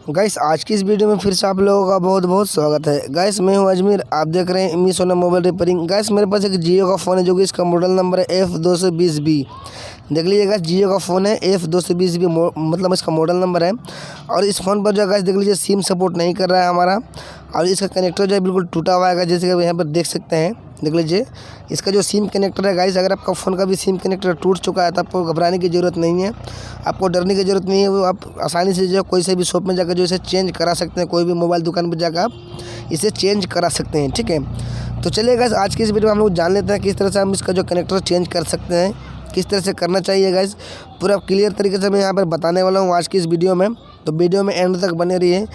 Guys आज की इस वीडियो में फिर से आप लोगों का बहुत बहुत स्वागत है। गाइस मैं हूं अजमेर, आप देख रहे हैं सोना मोबाइल रिपेयरिंग। गाइस मेरे पास एक जियो का फ़ोन है जो कि इसका मॉडल नंबर है F220B। देख लीजिए गाइस, जियो का फ़ोन है F220B, मतलब इसका मॉडल नंबर है। और इस फ़ोन पर जो गाइस देख लीजिए सिम सपोर्ट नहीं कर रहा है हमारा, और इसका कनेक्टर जो है बिल्कुल टूटा हुआ है, जैसे कि यहाँ पर देख सकते हैं। देख लीजिए इसका जो सिम कनेक्टर है गाइस, अगर आपका फ़ोन का भी सिम कनेक्टर टूट चुका है तो आपको घबराने की ज़रूरत नहीं है, आपको डरने की ज़रूरत नहीं है। वो आप आसानी से जो है कोई से भी शॉप में जाकर जो इसे चेंज करा सकते हैं, कोई भी मोबाइल दुकान पर जाकर आप इसे चेंज करा सकते हैं। ठीक है, तो चलिए गाइस आज की इस वीडियो में हम लोग जान लेते हैं किस तरह से हम इसका जो कनेक्टर चेंज कर सकते हैं, किस तरह से करना चाहिए। गाइस पूरा क्लियर तरीके से मैं यहाँ पर बताने वाला हूँ आज की इस वीडियो में, तो वीडियो में एंड तक बने रहिए।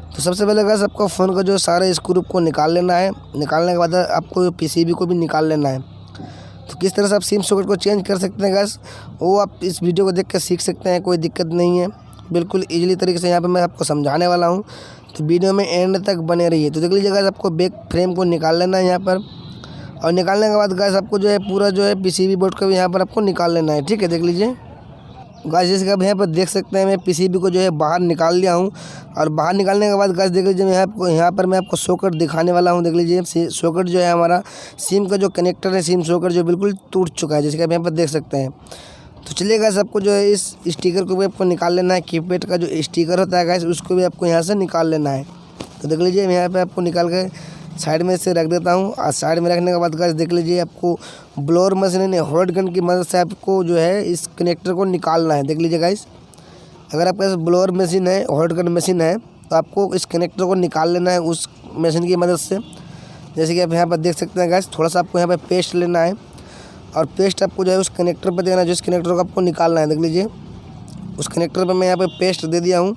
तो सबसे पहले गाइस आपको फ़ोन का जो सारे स्क्रू को निकाल लेना है। निकालने के बाद आपको पीसीबी को भी निकाल लेना है। तो किस तरह से आप सिम सॉकेट को चेंज कर सकते हैं गाइस, वो आप इस वीडियो को देख कर सीख सकते हैं, कोई दिक्कत नहीं है। बिल्कुल ईजिली तरीके से यहाँ पर मैं आपको समझाने वाला हूँ, तो वीडियो में एंड तक बने रहिए। तो देख लीजिए गाइस, आपको बैक फ्रेम को निकाल लेना है यहाँ पर, और निकालने के बाद गाइस आपको जो है पूरा जो है पीसीबी बोर्ड को भी यहाँ पर आपको निकाल लेना है। ठीक है, देख लीजिए गाइस, जैसे कि आप यहाँ पर देख सकते हैं मैं पीसीबी को जो है बाहर निकाल लिया हूँ। और बाहर निकालने के बाद गाइस देख लीजिए मैं यहाँ पर मैं आपको सॉकेट दिखाने वाला हूँ। देख लीजिए सॉकेट जो है हमारा सिम का जो कनेक्टर है, सिम सॉकेट जो बिल्कुल टूट चुका है, जैसे कि आप यहाँ पर देख सकते हैं। तो चलिए गाइस आपको जो है इस स्टिकर को भी आपको निकाल लेना है। कीपैड का जो स्टिकर होता है गाइस, उसको भी आपको यहाँ से निकाल लेना है। तो देख लीजिए मैं यहाँ पर आपको निकाल के साइड में से रख देता हूँ। और साइड में रखने के बाद गाइस देख लीजिए आपको ब्लोअर मशीन ने हॉट गन की मदद से आपको जो है इस कनेक्टर को निकालना है। देख लीजिए गाइस, अगर आपके पास ब्लोअर मशीन है, हॉट गन मशीन है, तो आपको इस कनेक्टर को निकाल लेना है उस मशीन की मदद से। जैसे कि आप यहाँ पर देख सकते हैं गाइस, थोड़ा सा आपको यहाँ पर पेस्ट लेना है, और पेस्ट आपको जो है उस कनेक्टर पर देना है, जिस कनेक्टर को आपको निकालना है। देख लीजिए उस कनेक्टर पर मैं यहाँ पर पेस्ट दे दिया हूँ।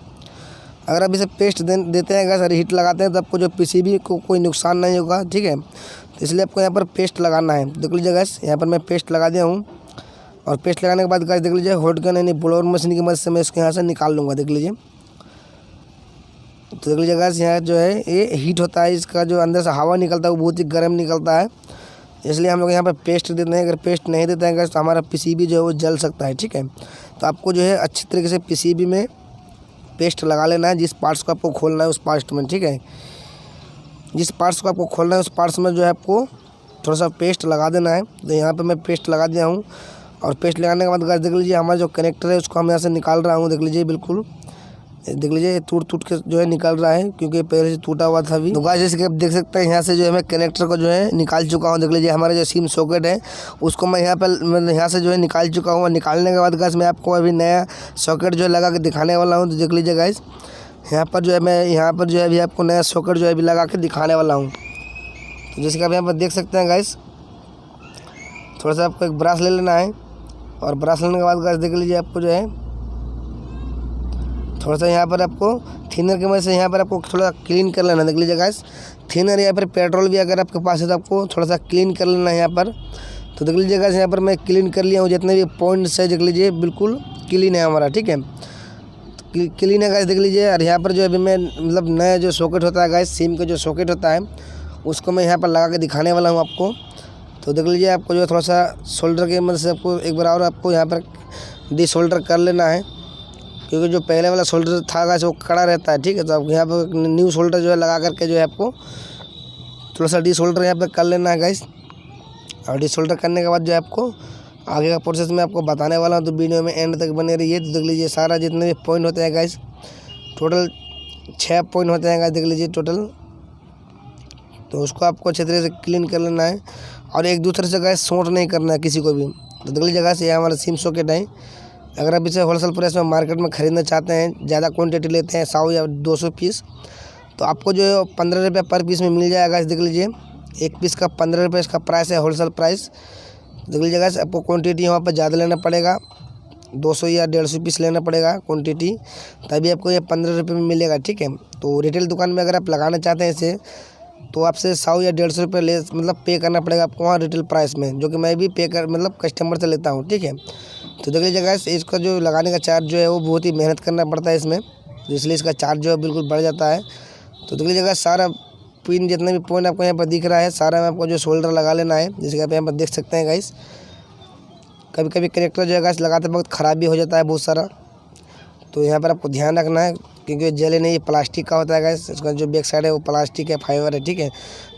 अगर आप इसे पेस्ट देते हैं गाइस, हीट लगाते हैं, तो आपको जो पीसीबी को कोई नुकसान नहीं होगा। ठीक है, तो इसलिए आपको यहाँ पर पेस्ट लगाना है। देख लीजिए गाइस, यहाँ पर मैं पेस्ट लगा दिया हूँ। और पेस्ट लगाने के बाद गाइस देख लीजिए हॉट गन यानी ब्लोअर मशीन की मदद से मैं इसको यहाँ से निकाल लूँगा। देख लीजिए, तो देख लीजिए गाइस, यहाँ जो है ये हीट होता है, इसका जो अंदर से हवा निकलता है वो बहुत ही गर्म निकलता है, इसलिए हम लोग यहाँ पर पेस्ट देते हैं। अगर पेस्ट नहीं देते हैं गाइस तो हमारा पीसीबी जो है वो जल सकता है। ठीक है, तो आपको जो है अच्छी तरीके से पीसीबी में पेस्ट लगा लेना है, जिस पार्ट्स को आपको खोलना है उस पार्ट्स में। ठीक है, जिस पार्ट्स को आपको खोलना है उस पार्ट्स में जो है आपको थोड़ा सा पेस्ट लगा देना है। तो यहाँ पे मैं पेस्ट लगा दिया हूँ। और पेस्ट लगाने के बाद गाइस देख लीजिए हमारा जो कनेक्टर है उसको हम यहाँ से निकाल रहा हूँ। देख लीजिए बिल्कुल, देख लीजिए टूट के जो है निकल रहा है, क्योंकि पहले से टूटा हुआ था अभी। तो गाइस जैसे कि आप देख सकते हैं यहाँ से जो है मैं कनेक्टर को जो है निकाल चुका हूँ। देख लीजिए हमारा जो सिम सॉकेट है उसको मैं यहाँ पर मतलब यहाँ से जो है निकाल चुका हूँ। और निकालने के बाद गाइस मैं आपको अभी नया सॉकेट जो है लगा के दिखाने वाला हूँ। तो देख लीजिए गाइस, यहाँ पर जो है मैं यहाँ पर जो है अभी आपको नया सॉकेट जो है अभी लगा के दिखाने वाला हूँ। तो जैसे कि आप यहाँ पर देख सकते हैं गाइस, थोड़ा सा आपको एक ब्रश ले लेना है। और ब्रश लेने के बाद गाइस देख लीजिए आपको जो है थोड़ा सा यहाँ पर आपको थिनर की मदद से यहाँ पर आपको थोड़ा क्लीन कर लेना। देख लीजिए गाइस, थिनर या फिर पेट्रोल भी अगर आपके पास है तो आपको थोड़ा सा क्लीन कर लेना है यहाँ पर। तो देख लीजिए गाइस, यहाँ पर मैं क्लीन कर लिया हूँ, जितने भी पॉइंट्स है देख लीजिए बिल्कुल क्लीन है हमारा। ठीक है, क्लीन है गाइस, देख लीजिए। और यहाँ पर जो अभी मैं मतलब नया जो सॉकेट होता है गाइस, सिम का जो सॉकेट होता है उसको मैं यहाँ पर लगा के दिखाने वाला हूँ आपको। तो देख लीजिए आपको जो थोड़ा सा शोल्डर की मदद से आपको एक बार और आपको यहाँ पर डिसोल्डर कर लेना है, क्योंकि जो पहले वाला शोल्डर था गाइस वो कड़ा रहता है। ठीक है, तो आप यहाँ पर न्यू शोल्डर जो है लगा करके जो है आपको थोड़ा सा डिसोल्डर यहाँ पर कर लेना है गाइस। और डिसोल्डर करने के बाद जो है आपको आगे का प्रोसेस मैं आपको बताने वाला हूँ, तो वीडियो में एंड तक बने रहिए। तो देख लीजिए सारा जितने भी पॉइंट होते हैं गाइस, टोटल 6 पॉइंट होते हैं गाइस, देख लीजिए टोटल। तो उसको आपको अच्छे तरह से क्लीन कर लेना है, और एक दूसरे से गाइस शॉर्ट नहीं करना है किसी को भी। तो देख लीजिए गाइस, ये हमारा सिम सॉकेट है। अगर आप इसे होलसेल प्राइस में मार्केट में ख़रीदना चाहते हैं, ज़्यादा क्वांटिटी लेते हैं 100 या 200 पीस, तो आपको जो है 15 रुपये पर पीस में मिल जाएगा। देख लीजिए एक पीस का 15 रुपये इसका प्राइस है, होलसेल प्राइस। देख लीजिए गाइस, आपको क्वांटिटी यहाँ पर ज़्यादा लेना पड़ेगा, 200 या 150 पीस लेना पड़ेगा क्वांटिटी, तभी आपको ये 15 रुपये में मिलेगा। ठीक है, तो रिटेल दुकान में अगर आप लगाना चाहते हैं इसे, तो आपसे 100 या 150 रुपये मतलब पे करना पड़ेगा आपको वहाँ रिटेल प्राइस में, जो कि मैं भी पे कर मतलब कस्टमर से लेता हूँ। ठीक है, तो देख लीजिए गाइस, इसका जो लगाने का चार्ज जो है वो बहुत ही मेहनत करना पड़ता है इसमें, तो इसलिए इसका चार्ज जो है बिल्कुल बढ़ जाता है। तो देख लीजिए गाइस, सारा पिन जितने भी पॉइंट आपको यहाँ पर दिख रहा है सारा में आपको जो शोल्डर लगा लेना है। जैसे कि आप यहाँ पर देख सकते हैं गाइस, कभी कनेक्टर जो है गाइस लगाते वक्त ख़राब भी हो जाता है बहुत सारा, तो यहाँ पर आपको ध्यान रखना है। क्योंकि जले नहीं, प्लास्टिक का होता है गाइस। इसका जो बैक साइड है वो प्लास्टिक है, फाइबर है, ठीक है।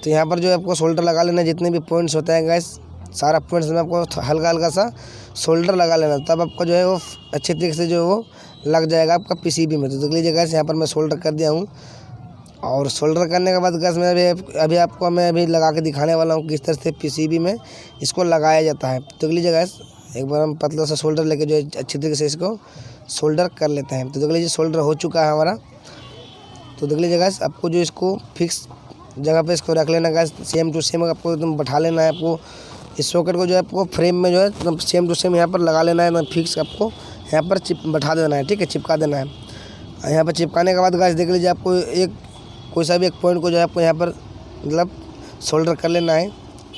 तो यहाँ पर जो है आपको शोल्डर लगा लेना, जितने भी पॉइंट्स होते हैं गाइस, सारा पॉइंट्स में आपको हल्का हल्का सा शोल्डर लगा लेना, तब आपको जो है वो अच्छे तरीके से जो है वो लग जाएगा आपका पीसीबी में। तो देख लीजिए गाइस, यहाँ पर मैं शोल्डर कर दिया हूँ। और शोल्डर करने के बाद गाइस मैं अभी लगा के दिखाने वाला हूँ किस तरह से पीसीबी में इसको लगाया जाता है। तो देख लीजिए गाइस, एक बार हम पतला सा शोल्डर लेके जो है अच्छी तरीके से इसको शोल्डर कर लेते हैं। तो देख लीजिए शोल्डर हो चुका है हमारा। तो देख लीजिए गाइस, आपको जो इसको फिक्स जगह पे इसको रख लेना गाइस, सेम टू सेम आपको एकदम बैठा लेना है। आपको इस सॉकेट को जो है आपको फ्रेम में जो है एकदम सेम टू सेम यहाँ पर लगा लेना है, एकदम फिक्स आपको यहाँ पर बैठा देना है, ठीक है, चिपका देना है। यहाँ पर चिपकाने के बाद गाइस देख लीजिए, आपको कोई सा भी एक पॉइंट को जो है आपको यहाँ पर मतलब शोल्डर कर लेना है।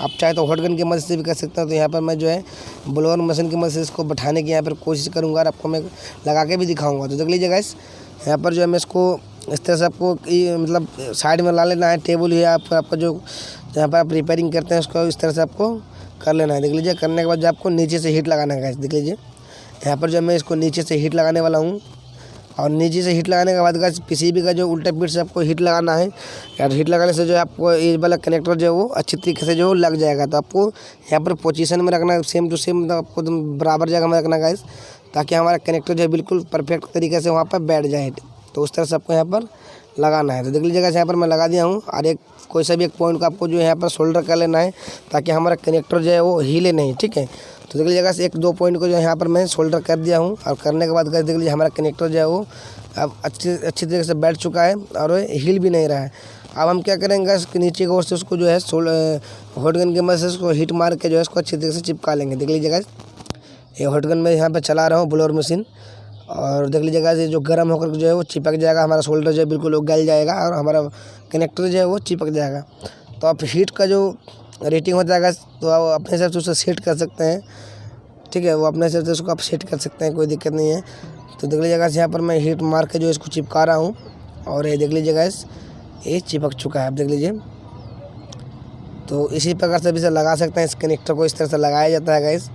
आप चाहे तो हॉट गन की मदद से भी कर सकते हैं। तो यहाँ पर मैं जो है ब्लोअर मशीन की मदद से इसको बैठाने की यहाँ पर कोशिश करूँगा और आपको मैं लगा के भी दिखाऊंगा। तो देख लीजिए गाइस, यहाँ पर जो है मैं इसको इस तरह से आपको मतलब साइड में ला लेना है। टेबल या आपका जो जहाँ पर आप रिपेयरिंग करते हैं उसको इस तरह से आपको कर लेना है। देख लीजिए, करने के बाद जो आपको नीचे से हीट लगाना है गाइस। देख लीजिए, यहाँ पर जो मैं इसको नीचे से हीट लगाने वाला हूँ। और नीचे से हीट लगाने के बाद गाइस पीसीबी का जो उल्टा पीठ से आपको हीट लगाना है। यार हीट लगाने से जो है आपको ये वाला कनेक्टर जो है वो अच्छी तरीके से जो लग जाएगा। तो आपको यहाँ पर पोजीशन में रखना है, सेम टू सेम, मतलब आपको बराबर जगह में रखना गाइस, ताकि हमारा कनेक्टर जो है बिल्कुल परफेक्ट तरीके से वहाँ पर बैठ जाए। तो उस तरह से आपको यहाँ पर लगाना है। तो देख लीजिएगा, यहाँ पर मैं लगा दिया हूँ। और कोई सा भी एक पॉइंट को आपको जो है यहाँ पर शोल्डर कर लेना है, ताकि हमारा कनेक्टर जो है वो हिले नहीं, ठीक है। तो देख लीजिएगा, एक दो पॉइंट को जो है यहाँ पर मैं शोल्डर कर दिया हूँ। और करने के बाद देख लीजिए हमारा कनेक्टर जो है वो अब अच्छी तरीके से बैठ चुका है और हिल भी नहीं रहा है। अब हम क्या करेंगे, इसके नीचे की ओर से उसको जो है हॉट गन की मदद से उसको हीट मार के जो है इसको अच्छी तरीके से चिपका लेंगे। देख लीजिएगा, ये हॉट गन में यहाँ पे चला रहा हूँ ब्लोअर मशीन। और देख लीजिएगा, ये जो गर्म होकर जो है वो चिपक जाएगा, हमारा शोल्डर जो है बिल्कुल गल जाएगा और हमारा कनेक्टर जो है वो चिपक जाएगा। तो आप हीट का जो रेटिंग हो जाएगा तो आप अपने हिसाब से उसे सेट कर सकते हैं, ठीक है। वो अपने हिसाब से उसको आप सेट कर सकते हैं, कोई दिक्कत नहीं है। तो देख लीजिएगा, यहाँ पर मैं हीट मार के जो इसको चिपका रहा हूँ। और ये देख लीजिएगा, ये चिपक चुका है, आप देख लीजिए। तो इसी प्रकार से भी इसे लगा सकते हैं, इस कनेक्टर को इस तरह से लगाया जाता है गाइस।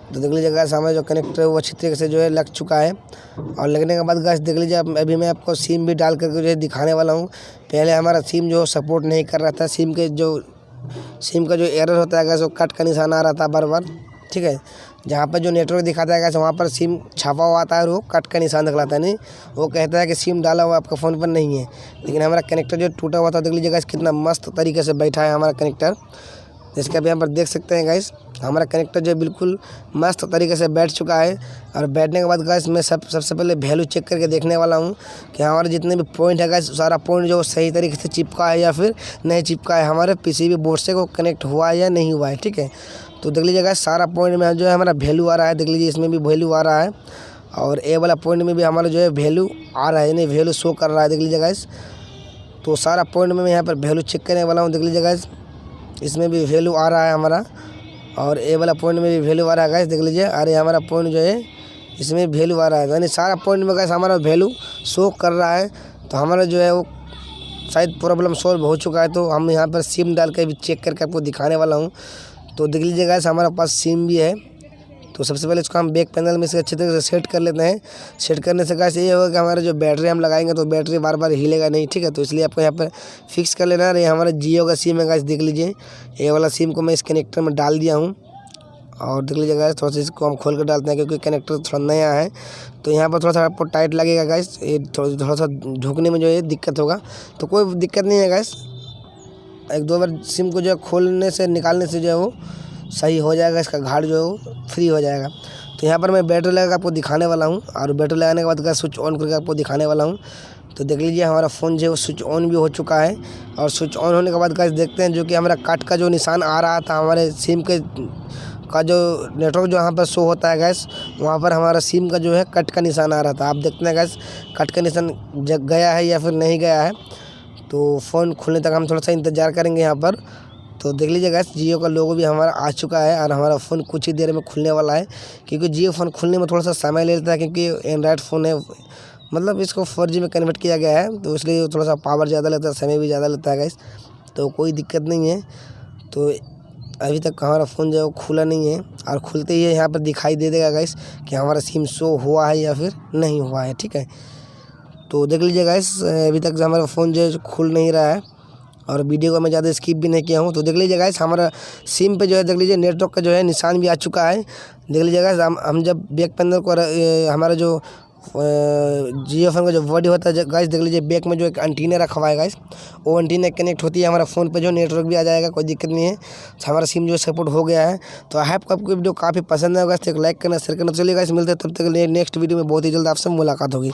तो देख लीजिएगा, हमारा जो कनेक्टर है वो अच्छी तरीके से जो है लग चुका है। और लगने के बाद गाइस देख लीजिए, अभी मैं आपको सिम भी डाल करके जो है दिखाने वाला हूँ। पहले हमारा सिम जो सपोर्ट नहीं कर रहा था, सिम का जो एरर होता है गाइस, वो कट का निशान आ रहा था बार बार, ठीक है। जहाँ पर जो नेटवर्क दिखाता है गाइस वहाँ पर सिम छापा हुआ आता है और वो कट का निशान दिखलाता है, नहीं वो कहता है कि सिम डाला हुआ आपका फ़ोन पर नहीं है। लेकिन हमारा कनेक्टर जो टूटा हुआ था, देख लीजिए गाइस कितना मस्त तरीके से बैठा है हमारा कनेक्टर। जिसके अभी यहाँ पर देख सकते हैं गाइस, हमारा कनेक्टर जो बिल्कुल मस्त तरीके से बैठ चुका है। और बैठने के बाद गाइस मैं सबसे पहले वैल्यू चेक करके देखने वाला हूँ कि हमारे जितने भी पॉइंट है गाइस, सारा पॉइंट जो सही तरीके से चिपका है या फिर नहीं चिपका है, हमारे पीसीबी बोर्ड से को कनेक्ट हुआ है या नहीं हुआ है, ठीक है। तो देख लीजिए गाइस, सारा पॉइंट में जो है हमारा वैल्यू आ रहा है। देख लीजिए, इसमें भी वैल्यू आ रहा है और ए वाला पॉइंट में भी हमारा जो है वैल्यू आ रहा है, यानी वैल्यू शो कर रहा है। देख लीजिए गाइस, तो सारा पॉइंट में मैं यहाँ पर वैल्यू चेक करने वाला हूँ। देख लीजिए गाइस, इसमें भी वैल्यू आ रहा है हमारा और ए वाला पॉइंट में भी वैल्यू आ रहा है गाइस। देख लीजिए, अरे हमारा पॉइंट जो है इसमें वैल्यू आ रहा है, यानी सारा पॉइंट में गाइस हमारा वैल्यू शो कर रहा है। तो हमारा जो है वो शायद प्रॉब्लम सॉल्व हो चुका है। तो हम यहाँ पर सिम डाल के भी चेक करके आपको दिखाने वाला हूँ। तो देख लीजिए गाइस, हमारे पास सिम भी है। तो सबसे पहले इसको हम बैक पैनल में से अच्छे तरीके से सेट कर लेते हैं। सेट करने से गाइस ये होगा कि हमारा जो बैटरी हम लगाएंगे तो बैटरी बार बार हिलेगा नहीं, ठीक है। तो इसलिए आपको यहाँ पर फिक्स कर लेना है। ये हमारा जियो का सिम है गाइस, देख लीजिए, ये वाला सिम को मैं इस कनेक्टर में डाल दिया हूँ। और देख लीजिए गाइस, थोड़ा सा इसको हम खोल कर डालते हैं क्योंकि कनेक्टर थोड़ा नया है। तो यहाँ पर थोड़ा सा आपको टाइट लगेगा गाइस, ये थोड़ा सा झुकने में जो है दिक्कत होगा। तो कोई दिक्कत नहीं है गाइस, एक दो बार सिम को जो है खोलने से निकालने से जो है वो सही हो जाएगा, इसका घाट जो है वो फ्री हो जाएगा। तो यहाँ पर मैं बैटरी लगा आपको दिखाने वाला हूँ और बैटरी लगाने के बाद गाइस स्विच ऑन करके आपको दिखाने वाला हूँ। तो देख लीजिए, हमारा फ़ोन जो है वो स्विच ऑन भी हो चुका है। और स्विच ऑन होने के बाद गाइस देखते हैं, जो कि हमारा कट का जो निशान आ रहा था हमारे सिम का जो नेटवर्क जो यहाँ पर शो होता है गैस, वहाँ पर हमारा सिम का जो है कट का निशान आ रहा था। आप देखते हैं गैस, कट का निशान जग गया है या फिर नहीं गया है। तो फ़ोन खुलने तक हम थोड़ा सा इंतज़ार करेंगे यहाँ पर। तो देख लीजिए गैस, जियो का लोगो भी हमारा आ चुका है और हमारा फ़ोन कुछ ही देर में खुलने वाला है। क्योंकि जियो फ़ोन खुलने में थोड़ा सा समय ले लेता है, क्योंकि एंड्रॉयड फ़ोन है, मतलब इसको 4G में कन्वर्ट किया गया है, तो इसलिए थोड़ा सा पावर ज़्यादा लेता है, समय भी ज़्यादा लेता है गैस। तो कोई दिक्कत नहीं है। तो अभी तक हमारा फ़ोन जो है वो खुला नहीं है, और खुलते ही यहाँ पर दिखाई दे देगा गाइस कि हमारा सिम शो हुआ है या फिर नहीं हुआ है, ठीक है। तो देख लीजिए गाइस, अभी तक हमारा फ़ोन जो है खुल नहीं रहा है और वीडियो को मैं ज़्यादा स्किप भी नहीं किया हूँ। तो देख लीजिए गाइस, हमारा सिम पे जो है देख लीजिए नेटवर्क का जो है निशान भी आ चुका है। देख लीजिए गाइस, हम जब बैक पे अंदर को हमारा जो जियो फोन का जो बॉडी होता है गाइस, देख लीजिए बैक में जो एक एंटीना रखा हुआ है गाइस, वो एंटीना कनेक्ट होती है हमारा फ़ोन पे जो नेटवर्क भी आ जाएगा, कोई दिक्कत नहीं है। हमारा सिम जो सपोर्ट हो गया है। तो आई होप आपको वीडियो काफ़ी पसंद है गाइस, तो एक लाइक करना, शेयर करना। चलिए गाइस, मिलते हैं तब तक नेक्स्ट वीडियो में, बहुत ही जल्द आपसे मुलाकात होगी।